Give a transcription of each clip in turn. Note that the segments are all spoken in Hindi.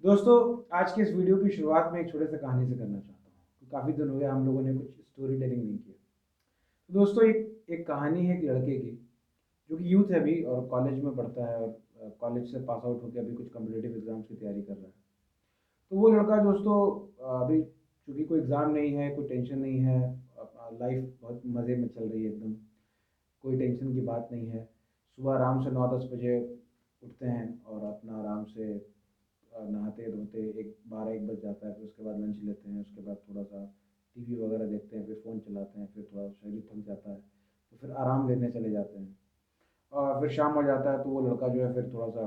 दोस्तों, आज की इस वीडियो की शुरुआत में एक छोटे से कहानी से करना चाहता हूँ। काफ़ी दिन हो गए हम लोगों ने कुछ स्टोरी टेलिंग नहीं किया। तो दोस्तों, एक एक कहानी है एक लड़के की जो कि यूथ है अभी और कॉलेज में पढ़ता है और कॉलेज से पास आउट होकर अभी कुछ कॉम्पिटिटिव एग्जाम्स की तैयारी कर रहा है। तो वो लड़का दोस्तों अभी चूँकि कोई एग्ज़ाम नहीं है, कोई टेंशन नहीं है, लाइफ बहुत मज़े में चल रही है एकदम, कोई टेंशन की बात नहीं है। सुबह आराम से 9-10 बजे उठते हैं और अपना आराम से नहाते धोते एक 12-1 बज जाता है। फिर उसके बाद लंच लेते हैं, उसके बाद थोड़ा सा टीवी वगैरह देखते हैं, फिर फ़ोन चलाते हैं, फिर थोड़ा शरीर थक जाता है तो फिर आराम लेने चले जाते हैं। और फिर शाम हो जाता है तो वो लड़का जो है फिर थोड़ा सा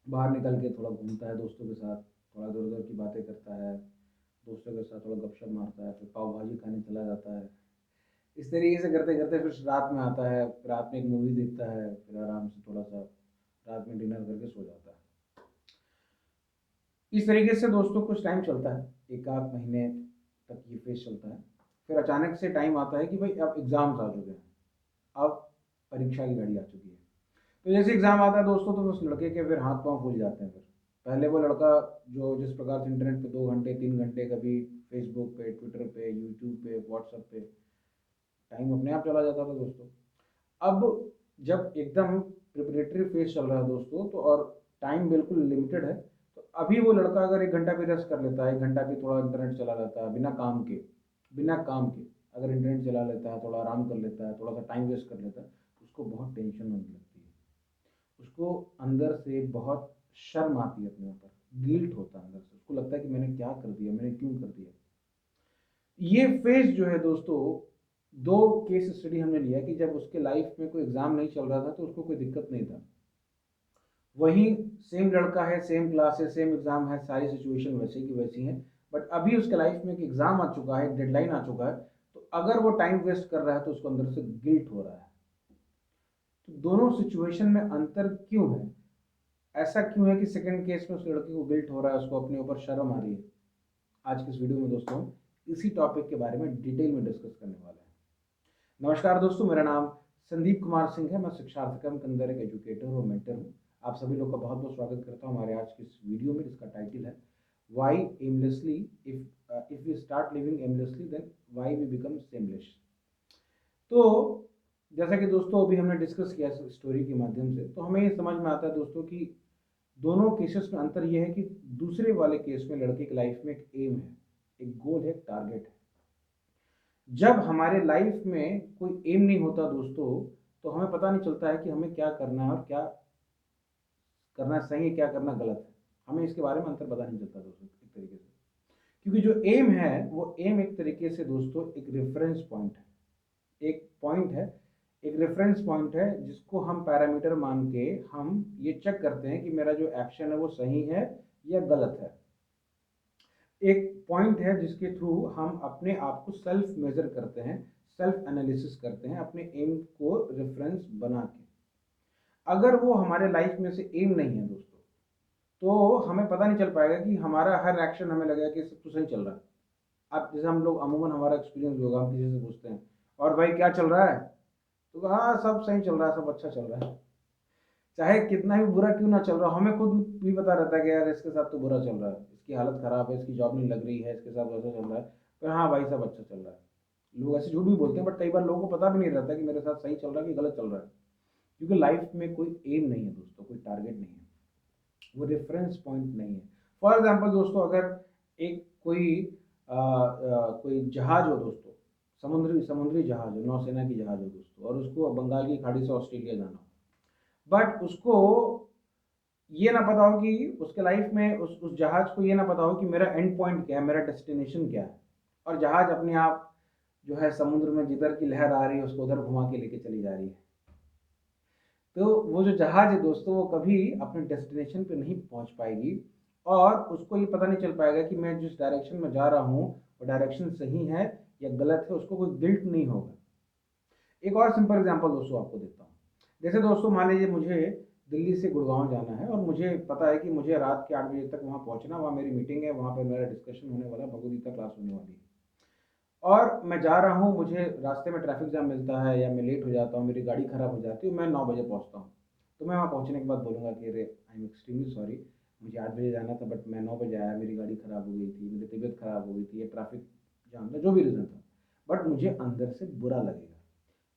बाहर निकल के थोड़ा घूमता है दोस्तों के साथ, थोड़ा इधर उधर की बातें करता है, दोस्तों के साथ थोड़ा गपशप मारता है, फिर पाव भाजी खाने चला जाता है। इस तरीके से करते करते फिर रात में आता है, फिर रात में एक मूवी देखता है, फिर आराम से थोड़ा सा रात में डिनर करके सो जाता है। इस तरीके से दोस्तों कुछ टाइम चलता है, एक आध महीने तक ये फेज़ चलता है। फिर अचानक से टाइम आता है कि भाई अब एग्ज़ाम्स आ चुके हैं, अब परीक्षा की घड़ी आ चुकी है। तो जैसे एग्ज़ाम आता है दोस्तों तो उस लड़के के फिर हाथ-पाँव फूल जाते हैं फिर। पहले वो लड़का जो जिस प्रकार से इंटरनेट पे 2 घंटे 3 घंटे कभी फ़ेसबुक पे, ट्विटर पे, यूट्यूब पे, व्हाट्सएप पे टाइम अपने आप चला जाता था दोस्तों। अब जब एकदम प्रिपरेटरी फेज़ चल रहा है दोस्तों तो और टाइम बिल्कुल लिमिटेड है, तो अभी वो लड़का अगर 1 घंटा भी रेस्ट कर लेता है, 1 घंटा भी थोड़ा इंटरनेट चला लेता है बिना काम के अगर इंटरनेट चला लेता है, थोड़ा आराम कर लेता है, थोड़ा-सा टाइम वेस्ट कर लेता है, तो उसको बहुत टेंशन होने लगती है। उसको अंदर से बहुत शर्म आती है अपने ऊपर, गिल्ट होता है अंदर से, उसको लगता है कि मैंने क्या कर दिया, मैंने क्यों कर दिया? ये फेज़ जो है दोस्तों, 2 केस स्टडी हमने लिया कि जब उसके लाइफ़ में कोई एग्ज़ाम नहीं चल रहा था, तो उसको कोई दिक्कत नहीं था। वहीं सेम लड़का है, सेम क्लास है, सेम एग्ज़ाम है, सारी सिचुएशन वैसे की वैसी हैं, बट अभी उसके लाइफ़ में एक एग्ज़ाम आ चुका है, एक डेडलाइन आ चुका है, तो अगर वो टाइम वेस्ट कर रहा है, तो उसको अंदर से गिल्ट हो रहा है। तो दोनों सिचुएशन में अंतर क्यों है? ऐसा क्यों है कि सेकंड केस में उस लड़के को गिल्ट हो रहा है, उसको अपने ऊपर शर्म आ रही है? आज की इस वीडियो में दोस्तों इसी टॉपिक के बारे में डिटेल में डिस्कस करने वाले हैं। नमस्कार दोस्तों, मेरा नाम संदीप कुमार सिंह है। मैं शिक्षार्थी के अंदर एक एजुकेटर और मेंटर हूँ। आप सभी लोग का बहुत-बहुत स्वागत करता हूँ हमारे आज की इस वीडियो में जिसका टाइटल है why aimlessly if we start living aimlessly then why we become seamless. तो जैसा कि दोस्तों अभी हमने डिस्कस किया इस स्टोरी के माध्यम से, तो हमें ये समझ में आता है दोस्तों कि दोनों केसेस में अंतर ये है कि दूसरे वाले केस में लड़के की लाइफ में एक एम है, एक गोल है, एक टारगेट है। जब हमारे लाइफ में कोई एम नहीं होता दोस्तों, तो हमें पता नहीं चलता है कि हमें क्या करना है और क्या करना सही है, क्या करना गलत है। हमें इसके बारे में अंतर पता नहीं चलता दोस्तों एक तरीके से। क्योंकि जो एम है, वो एम एक तरीके से दोस्तों एक रेफ़रेंस पॉइंट है। एक पॉइंट है, एक रेफ़रेंस पॉइंट है जिसको हम पैरामीटर मान के हम ये चेक करते हैं कि मेरा जो एक्शन है वो सही है या गलत है। एक पॉइंट है जिसके थ्रू हम अपने आप को सेल्फ मेजर करते हैं, सेल्फ एनालिसिस करते हैं अपने एम को रेफरेंस बना के। अगर वो हमारे लाइफ में से एम नहीं है दोस्तों, तो हमें पता नहीं चल पाएगा कि हमारा हर एक्शन हमें लगेगा कि सब तो सही चल रहा है। अब जैसे हम लोग अमूमन हमारा एक्सपीरियंस होगा, हम किसी से पूछते हैं और भाई क्या चल रहा है, तो हाँ सब सही चल रहा है, सब अच्छा चल रहा है। चाहे कितना भी बुरा क्यों ना चल रहा हो, हमें खुद भी पता रहता है कि यार इसके साथ तो बुरा चल रहा है, इसकी हालत ख़राब है, इसकी जॉब नहीं लग रही है, इसके साथ वैसा चल रहा है, पर हाँ भाई सब अच्छा चल रहा है। लोग ऐसे झूठ भी बोलते हैं, बट कई बार लोगों को पता भी नहीं रहता कि मेरे साथ सही चल रहा है कि गलत चल रहा है। क्योंकि लाइफ में कोई एम नहीं है दोस्तों, कोई टारगेट नहीं है, वो रेफरेंस पॉइंट नहीं है। फॉर एग्जाम्पल दोस्तों, अगर एक कोई जहाज हो दोस्तों, समुद्री समुद्री जहाज हो, नौसेना की जहाज हो दोस्तों, और उसको बंगाल की खाड़ी से ऑस्ट्रेलिया जाना हो, बट उसको ये ना पता हो कि उसके लाइफ में उस जहाज को ये ना पता हो कि मेरा एंड पॉइंट क्या है, मेरा डेस्टिनेशन क्या है, और जहाज अपने आप जो है समुद्र में जिधर की लहर आ रही है उसको उधर घुमा के लेके चली जा रही है। तो वो जो जहाज है दोस्तों, वो कभी अपने डेस्टिनेशन पे नहीं पहुंच पाएगी, और उसको ये पता नहीं चल पाएगा कि मैं जिस डायरेक्शन में जा रहा हूँ वो डायरेक्शन सही है या गलत है। उसको कोई गिल्ट नहीं होगा। एक और सिंपल एग्जांपल दोस्तों आपको देता हूँ। जैसे दोस्तों मान लीजिए मुझे दिल्ली से गुड़गांव जाना है और मुझे पता है कि मुझे रात के 8 बजे तक वहाँ पहुँचना, वहाँ मेरी मीटिंग है, वहाँ पे मेरा डिस्कशन होने वाला है, भगवद गीता क्लास होने वाली है। और मैं जा रहा हूँ, मुझे रास्ते में ट्रैफिक जाम मिलता है या मैं लेट हो जाता हूँ, मेरी गाड़ी खराब हो जाती है, मैं 9 बजे पहुँचता हूँ। तो मैं वहाँ पहुँचने के बाद बोलूँगा कि अरे आई एम एक्सट्रीमली सॉरी, मुझे 8 बजे जाना था बट मैं 9 बजे आया, मेरी गाड़ी ख़राब हो गई थी, मेरी तबीयत ख़राब हो गई थी या ट्रैफिक जाम था, जो भी रीज़न था, बट मुझे अंदर से बुरा लगेगा।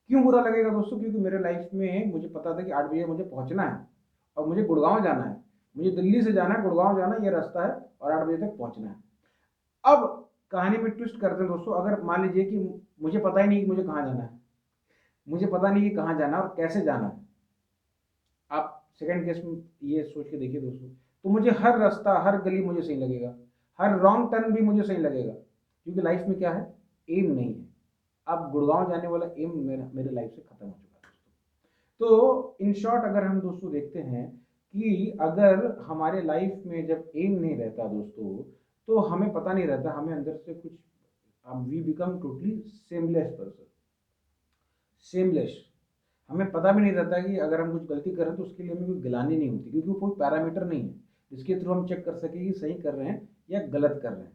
क्यों बुरा लगेगा दोस्तों? क्योंकि मेरे लाइफ में मुझे पता था कि 8 बजे मुझे पहुँचना है और मुझे गुड़गाँव जाना है। मुझे दिल्ली से जाना है, गुड़गाँव जाना है, ये रास्ता है और 8 बजे तक पहुँचना है। अब कहानी में ट्विस्ट करते हैं दोस्तों, अगर मान लीजिए कि मुझे पता ही नहीं कि मुझे कहाँ जाना है, मुझे पता नहीं कि कहाँ जाना है और कैसे जाना है। आप सेकंड केस में ये सोच के देखिए दोस्तों, तो मुझे हर रास्ता, हर गली मुझे सही लगेगा, हर रॉन्ग टर्न भी मुझे सही लगेगा, क्योंकि लाइफ में क्या है, एम नहीं है। अब गुड़गांव जाने वाला एम मेरे लाइफ से खत्म हो चुका है दोस्तों। तो इन शॉर्ट अगर हम दोस्तों देखते हैं कि अगर हमारे लाइफ में जब एम नहीं रहता दोस्तों, तो हमें पता नहीं रहता, हमें अंदर से कुछ, we become totally seamless person, seamless. हमें पता भी नहीं रहता कि अगर हम कुछ गलती कर रहे हैं तो उसके लिए हमें कोई गिलानी नहीं होती, क्योंकि वो कोई पैरामीटर नहीं है जिसके थ्रू हम चेक कर सकें कि सही कर रहे हैं या गलत कर रहे हैं,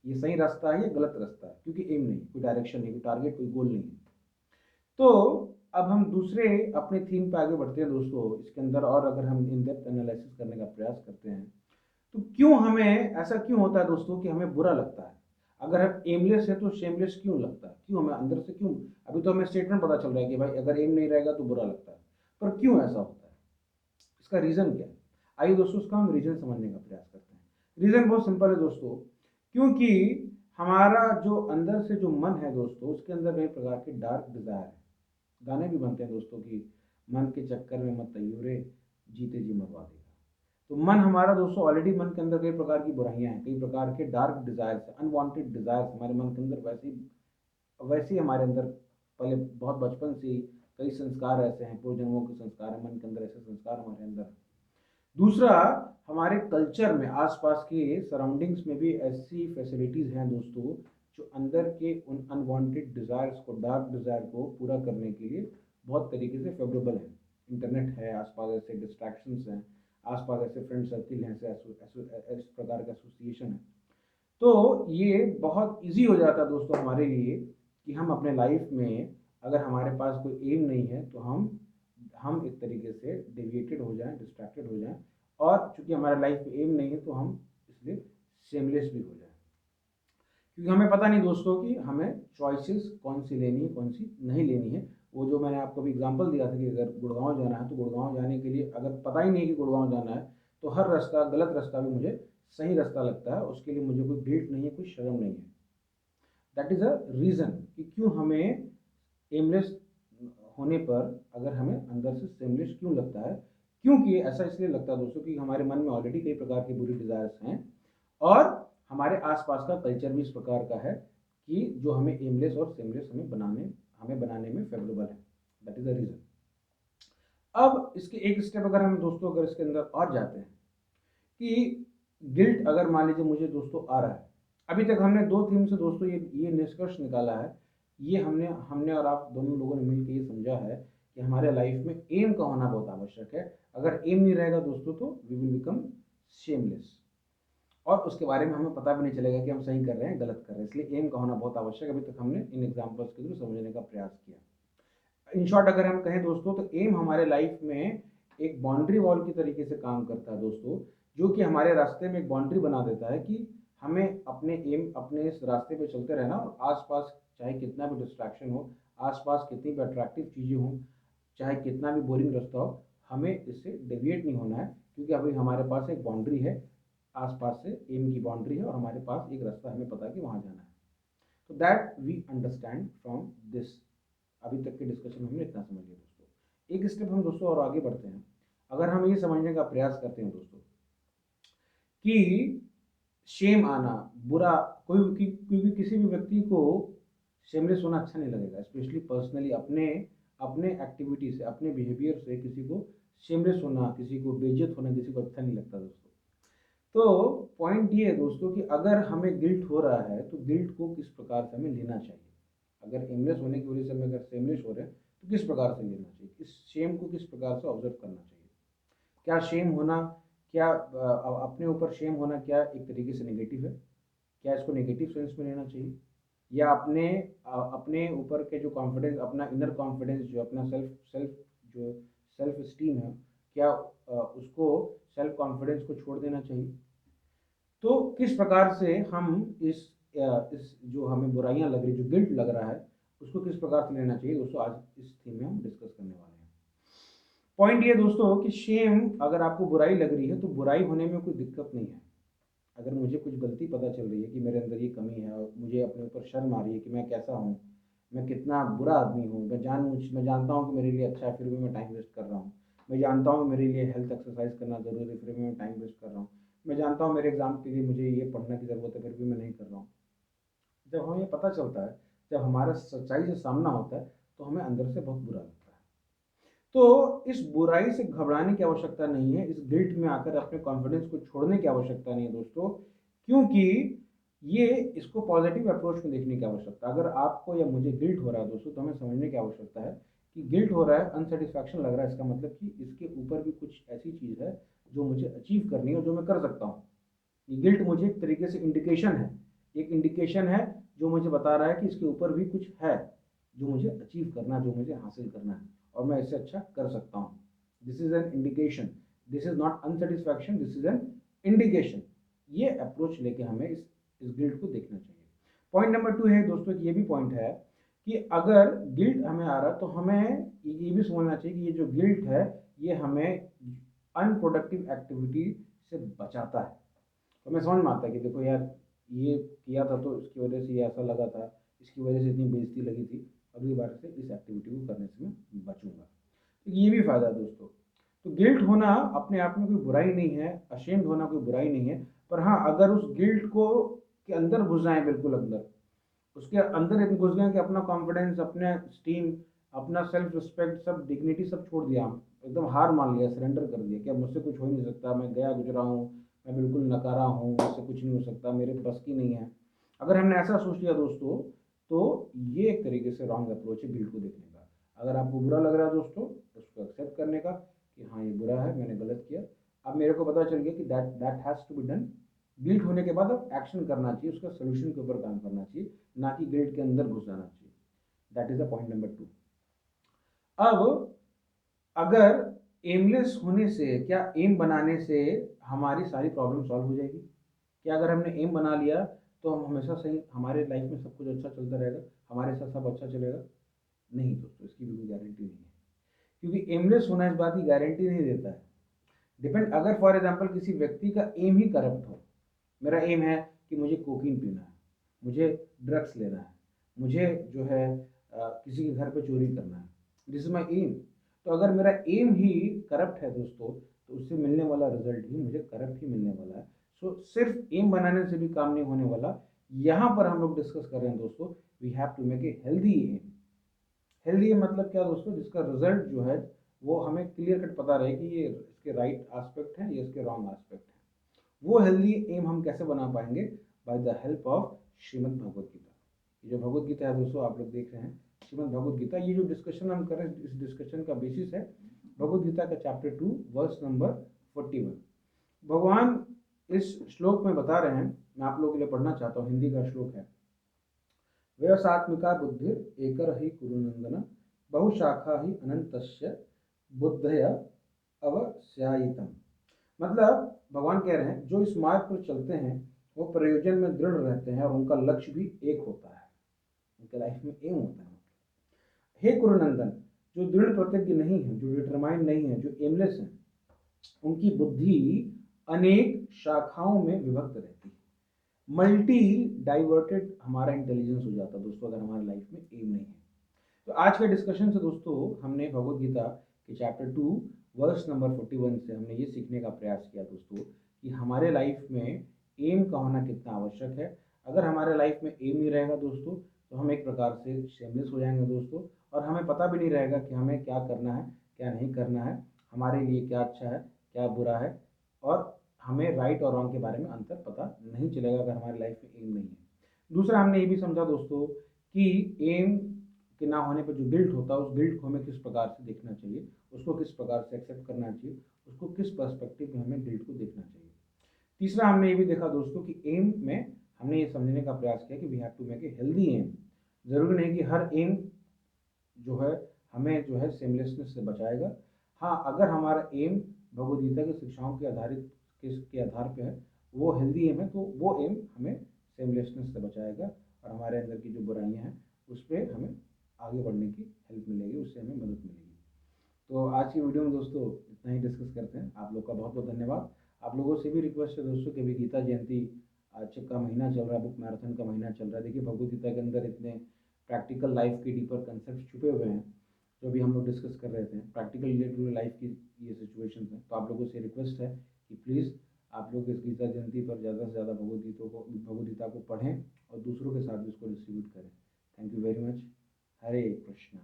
ये सही रास्ता है या गलत रास्ता है, क्योंकि एम नहीं, कोई डायरेक्शन नहीं, कोई टारगेट, कोई गोल नहीं है। तो अब हम दूसरे अपने थीम पे आगे बढ़ते हैं दोस्तों इसके अंदर, और अगर हम इन डेप्थ एनालिसिस करने का प्रयास करते हैं तो क्यों हमें ऐसा क्यों होता है दोस्तों कि हमें बुरा लगता है? अगर हम एमलेस है तो शेमलेस क्यों लगता है? क्यों हमें अंदर से क्यों? अभी तो हमें स्टेटमेंट पता चल रहा है कि भाई अगर एम नहीं रहेगा तो बुरा लगता है, पर क्यों ऐसा होता है? इसका रीज़न क्या है? आइए दोस्तों इसका हम रीज़न समझने का प्रयास करते हैं। रीज़न बहुत सिंपल है दोस्तों, क्योंकि हमारा जो अंदर से जो मन है दोस्तों, उसके अंदर कई प्रकार के डार्क डिज़ायर है। गाने भी बनते हैं दोस्तों कि मन के चक्कर में मत आइयो रे, जीते जी मरवा देगा। तो मन हमारा दोस्तों, ऑलरेडी मन के अंदर कई प्रकार की बुराइयां हैं, कई प्रकार के डार्क डिजायर्स, अनवांटेड डिजायर्स हमारे मन के अंदर वैसे ही हमारे अंदर पहले बहुत बचपन से ही कई संस्कार ऐसे हैं, पूर्व जन्मों के संस्कार है मन के अंदर, ऐसे संस्कार हमारे अंदर हैं। दूसरा, हमारे कल्चर में आसपास के सराउंडिंग्स में भी ऐसी फैसिलिटीज़ हैं दोस्तों, जो अंदर के उन अनवांटेड डिज़ायर्स को, डार्क डिज़ायर को पूरा करने के लिए बहुत तरीके से फेवरेबल है। इंटरनेट है, आसपास ऐसे डिस्ट्रैक्शंस हैं, आसपास ऐसे फ्रेंड सर्किल हैं, ऐसे इस प्रकार का एसोसिएशन है। तो ये बहुत ईजी हो जाता है दोस्तों हमारे लिए कि हम अपने लाइफ में, अगर हमारे पास कोई एम नहीं है तो हम एक तरीके से डेविएटेड हो जाएं, डिस्ट्रैक्टेड हो जाएं, और चूंकि हमारे लाइफ में एम नहीं है तो हम इसलिए शेमलेस भी हो जाएं, क्योंकि हमें पता नहीं दोस्तों कि हमें चॉइसेस कौन सी लेनी है, कौन सी नहीं लेनी है। वो जो मैंने आपको भी एग्जांपल दिया था कि अगर गुड़गांव जाना है तो गुड़गांव जाने के लिए अगर पता ही नहीं कि गुड़गांव जाना है, तो हर रास्ता, गलत रास्ता भी मुझे सही रास्ता लगता है, उसके लिए मुझे कोई गिल्ट नहीं है, कोई शर्म नहीं है। दैट इज़ अ रीज़न कि क्यों हमें एमलेस होने पर अगर हमें अंदर से सेमलेस क्यों लगता है। क्योंकि ऐसा इसलिए लगता है दोस्तों कि हमारे मन में ऑलरेडी कई प्रकार की बुरी डिज़ायर्स हैं, और हमारे आसपास का कल्चर भी इस प्रकार का है कि जो हमें एमलेस और सेमलेस हमें बनाने में फेवरेबल है। That is the reason. अब इसके एक स्टेप अगर हम दोस्तों अगर इसके अंदर और जाते हैं कि गिल्ट अगर मान लीजिए मुझे दोस्तों आ रहा है, अभी तक हमने दो थीम से दोस्तों ये निष्कर्ष निकाला है, ये हमने हमने और आप दोनों लोगों ने मिलकर ये समझा है कि हमारे लाइफ में एम का होना बहुत आवश्यक है। अगर एम नहीं रहेगा दोस्तों तो वी विल बिकम शेमलेस, और उसके बारे में हमें पता भी नहीं चलेगा कि हम सही कर रहे हैं, गलत कर रहे हैं। इसलिए एम का होना बहुत आवश्यक है। अभी तक हमने इन एग्जाम्पल्स के थ्रू समझने का प्रयास किया। इन शॉर्ट अगर हम कहें दोस्तों तो एम हमारे लाइफ में एक बाउंड्री वॉल की तरीके से काम करता है दोस्तों, जो कि हमारे रास्ते में एक बाउंड्री बना देता है कि हमें अपने एम, अपने इस रास्ते पे चलते रहना, और आसपास चाहे कितना भी डिस्ट्रैक्शन हो, आसपास कितनी भी अट्रैक्टिव चीज़ें हों, चाहे कितना भी बोरिंग रास्ता हो, हमें इससे डेविएट नहीं होना है, क्योंकि अभी हमारे पास एक बाउंड्री है, आसपास से एम की बाउंड्री है, और हमारे पास एक रास्ता हमें पता है कि वहाँ जाना है। तो that we understand from this. अभी तक के डिस्कशन हमने इतना समझ लिया दोस्तों। एक स्टेप हम दोस्तों और आगे बढ़ते हैं, अगर हम ये समझने का प्रयास करते हैं दोस्तों कि शेम आना बुरा, क्योंकि किसी भी व्यक्ति को शेमलेस होना अच्छा नहीं लगेगा, स्पेशली पर्सनली अपने अपने एक्टिविटी से, अपने बिहेवियर से किसी को शेमलेस होना, किसी को बेइज्जत होना, किसी को अच्छा नहीं लगता दोस्तों। तो पॉइंट ये है दोस्तों कि अगर हमें गिल्ट हो रहा है तो गिल्ट को किस प्रकार से हमें लेना चाहिए। अगर एमलेस होने की वजह से हमें अगर सेमलेस हो रहे हैं तो किस प्रकार से लेना चाहिए, इस शेम को किस प्रकार से ऑब्जर्व करना चाहिए। क्या शेम होना, क्या अपने ऊपर शेम होना क्या एक तरीके से नेगेटिव है? क्या इसको नेगेटिव सेंस में लेना चाहिए, या अपने ऊपर के जो कॉन्फिडेंस, अपना इनर कॉन्फिडेंस, जो अपना सेल्फ सेल्फ जो सेल्फ स्टीम है, क्या उसको सेल्फ कॉन्फिडेंस को छोड़ देना चाहिए। तो किस प्रकार से हम इस जो हमें बुराइयां लग रही, जो गिल्ट लग रहा है, उसको किस प्रकार से लेना चाहिए दोस्तों, आज इस थीम में हम डिस्कस करने वाले हैं। पॉइंट ये दोस्तों कि शेम, अगर आपको बुराई लग रही है तो बुराई होने में कोई दिक्कत नहीं है। अगर मुझे कुछ गलती पता चल रही है कि मेरे अंदर ये कमी है और मुझे अपने ऊपर शर्म आ रही है कि मैं कैसा हूँ, मैं कितना बुरा आदमी हूँ, मैं जानता हूँ कि मेरे लिए अच्छा है फिर भी मैं टाइम वेस्ट कर रहा हूँ, मैं जानता हूँ मेरे लिए हेल्थ एक्सरसाइज करना ज़रूरी है फिर भी मैं टाइम वेस्ट कर रहा हूँ, मैं जानता हूँ मेरे एग्जाम के लिए मुझे ये पढ़ने की ज़रूरत है फिर भी मैं नहीं कर रहा हूँ। जब हमें ये पता चलता है, जब हमारा सच्चाई से सामना होता है, तो हमें अंदर से बहुत बुरा लगता है। तो इस बुराई से घबराने की आवश्यकता नहीं है, इस गिल्ट में आकर अपने कॉन्फिडेंस को छोड़ने की आवश्यकता नहीं है दोस्तों, क्योंकि ये इसको पॉजिटिव अप्रोच में देखने की आवश्यकता है। अगर आपको या मुझे गिल्ट हो रहा है दोस्तों, तो हमें समझने की आवश्यकता है कि गिल्ट हो रहा है, अनसेटिस्फैक्शन लग रहा है, इसका मतलब कि इसके ऊपर भी कुछ ऐसी चीज़ है जो मुझे अचीव करनी है और जो मैं कर सकता हूँ। ये गिल्ट मुझे एक तरीके से इंडिकेशन है, एक इंडिकेशन है जो मुझे बता रहा है कि इसके ऊपर भी कुछ है जो मुझे अचीव करना है, जो मुझे हासिल करना है और मैं इससे अच्छा कर सकता हूँ। This is an indication, this is not unsatisfaction, this is an indication. ये अप्रोच लेके हमें इस गिल्ट को देखना चाहिए। पॉइंट नंबर 2 है दोस्तों, ये भी पॉइंट है कि अगर गिल्ट हमें आ रहा है तो हमें ये भी समझना चाहिए कि ये जो गिल्ट है ये हमें अनप्रोडक्टिव एक्टिविटी से बचाता है। तो मैं समझ में आता है कि देखो यार, ये किया था तो इसकी वजह से ये ऐसा लगा था, इसकी वजह से इतनी बेइज्जती लगी थी, अगली बार से इस एक्टिविटी को करने से मैं बचूंगा। तो ये भी फायदा है दोस्तों। तो गिल्ट होना अपने आप में कोई बुराई नहीं है, अशेम्ड होना कोई बुराई नहीं है, पर हाँ, अगर उस गिल्ट को के अंदर घुस जाए, बिल्कुल अंदर, उसके अंदर इतने घुस गए कि अपना कॉन्फिडेंस, अपने स्टीम, अपना सेल्फ रिस्पेक्ट, सब डिग्निटी सब छोड़ दिया, हम एकदम हार मान लिया, सरेंडर कर दिया कि अब मुझसे कुछ हो ही नहीं सकता, मैं गया गुजरा हूँ, मैं बिल्कुल नकारा हूँ, मुझसे कुछ नहीं हो सकता, मेरे बस की नहीं है। अगर हमने ऐसा सोच लिया दोस्तों, तो ये एक तरीके से रॉन्ग अप्रोच है गिल्ट को देखने का। अगर आपको बुरा लग रहा है दोस्तों, उसको एक्सेप्ट करने का कि हाँ ये बुरा है, मैंने गलत किया, अब मेरे को पता चल गया कि that that has to be done. Guilt होने के बाद अब एक्शन करना चाहिए, उसका सोल्यूशन के ऊपर काम करना चाहिए, ना कि गिल्ट के अंदर घुस जाना चाहिए। That is the point number 2। अब अगर एमलेस होने से, क्या एम बनाने से हमारी सारी प्रॉब्लम सॉल्व हो जाएगी? क्या अगर हमने एम बना लिया तो हम हमेशा सही, हमारे लाइफ में सब कुछ अच्छा चलता रहेगा, हमारे साथ सब अच्छा चलेगा? नहीं दोस्तों, इसकी बिल्कुल गारंटी नहीं है, क्योंकि एमलेस होना इस बात की गारंटी नहीं देता है। डिपेंड, अगर फॉर एग्जाम्पल किसी व्यक्ति का एम ही करप्ट हो, मेरा एम है कि मुझे कोकीन पीना है, मुझे ड्रग्स लेना है, मुझे जो है किसी के घर पे चोरी करना है, दिस इज माई एम। तो अगर मेरा एम ही करप्ट है दोस्तों, तो उससे मिलने वाला रिजल्ट भी मुझे करप्ट ही मिलने वाला है। सो सिर्फ एम बनाने से भी काम नहीं होने वाला। यहाँ पर हम लोग डिस्कस कर रहे हैं दोस्तों, we have to make a healthy aim. Healthy मतलब क्या दोस्तों? जिसका रिजल्ट जो है वो हमें क्लियर कट पता रहे कि ये इसके राइट एस्पेक्ट है, ये इसके रॉन्ग एस्पेक्ट है। वो हेल्दी एम हम कैसे बना पाएंगे? By the help of Shrimad Bhagavad Gita. ये जो भगवद गीता है दोस्तों, आप लोग देख रहे हैं श्रीमद् भगवद गीता, ये जो डिस्कशन हम कर रहे हैं, इस डिस्कशन का बेसिस है भगवद गीता का चैप्टर 2 वर्स नंबर 41। भगवान इस श्लोक में बता रहे हैं, मैं आप लोगों के लिए पढ़ना चाहता हूँ, हिंदी का श्लोक है। व्यवसात्मिका बुद्धिर एकर ही कुरुनंदन, बहुशाखा ही अनंतस्य बुद्धय अवस्यायितम। मतलब भगवान कह रहे हैं, जो इस मार्ग पर चलते हैं वो प्रयोजन में दृढ़ रहते हैं और उनका लक्ष्य भी एक होता है, उनके लाइफ में एम होता है। हे कुरुनंदन, जो दृढ़ प्रतिज्ञ नहीं है, जो डिटरमाइंड नहीं है, जो एमलेस है, उनकी बुद्धि अनेक शाखाओं में विभक्त रहती है। मल्टी डाइवर्टेड हमारा इंटेलिजेंस हो जाता है दोस्तों, अगर हमारे लाइफ में एम नहीं है। तो आज के डिस्कशन से दोस्तों हमने भगवद गीता के चैप्टर 2 वर्स नंबर 41 से हमने ये सीखने का प्रयास किया दोस्तों कि हमारे लाइफ में एम का होना कितना आवश्यक है। अगर हमारे लाइफ में एम नहीं रहेगा दोस्तों, तो हम एक प्रकार से शेमलेस हो जाएंगे दोस्तों, और हमें पता भी नहीं रहेगा कि हमें क्या करना है, क्या नहीं करना है, हमारे लिए क्या अच्छा है, क्या बुरा है, और हमें राइट और रॉन्ग के बारे में अंतर पता नहीं चलेगा अगर हमारी लाइफ में एम नहीं है। दूसरा, हमने ये भी समझा दोस्तों कि एम के ना होने पर जो गिल्ट होता है, उस गिल्ट को हमें किस प्रकार से देखना चाहिए, उसको किस प्रकार से एक्सेप्ट करना चाहिए, उसको किस पर्सपेक्टिव में हमें गिल्ट को देखना चाहिए। तीसरा, हमने ये भी देखा दोस्तों कि एम में हमने ये समझने का प्रयास किया कि we have to make a healthy aim. जरूरी नहीं कि हर एम जो है हमें जो है सेमलेसनेस से बचाएगा। हाँ, अगर हमारा एम भगवद गीता की शिक्षाओं के आधारित के आधार पे है, वो हेल्दी एम है, तो वो एम हमें सेमलेसनेस से बचाएगा और हमारे अंदर की जो बुराइयां हैं उस पर हमें आगे बढ़ने की हेल्प मिलेगी, उससे हमें मदद मिलेगी। तो आज की वीडियो में दोस्तों इतना ही डिस्कस करते हैं। आप लोग का बहुत बहुत धन्यवाद। आप लोगों से भी रिक्वेस्ट है दोस्तों कि अभी गीता जयंती आज का महीना चल रहा है, बुक मैराथन का महीना चल रहा है। देखिए भगवद गीता के अंदर इतने प्रैक्टिकल लाइफ के डीपर कंसेप्ट छुपे हुए हैं जो अभी हम लोग डिस्कस कर रहे थे, प्रैक्टिकल रिलेटेड लाइफ की ये सिचुएशन है। तो आप लोगों से रिक्वेस्ट है कि प्लीज़ आप लोग इस गीता जयंती पर ज़्यादा से ज़्यादा भगवद गीता को पढ़ें और दूसरों के साथ भी इसको डिस्ट्रीब्यूट करें। Thank you very much. Hare Krishna.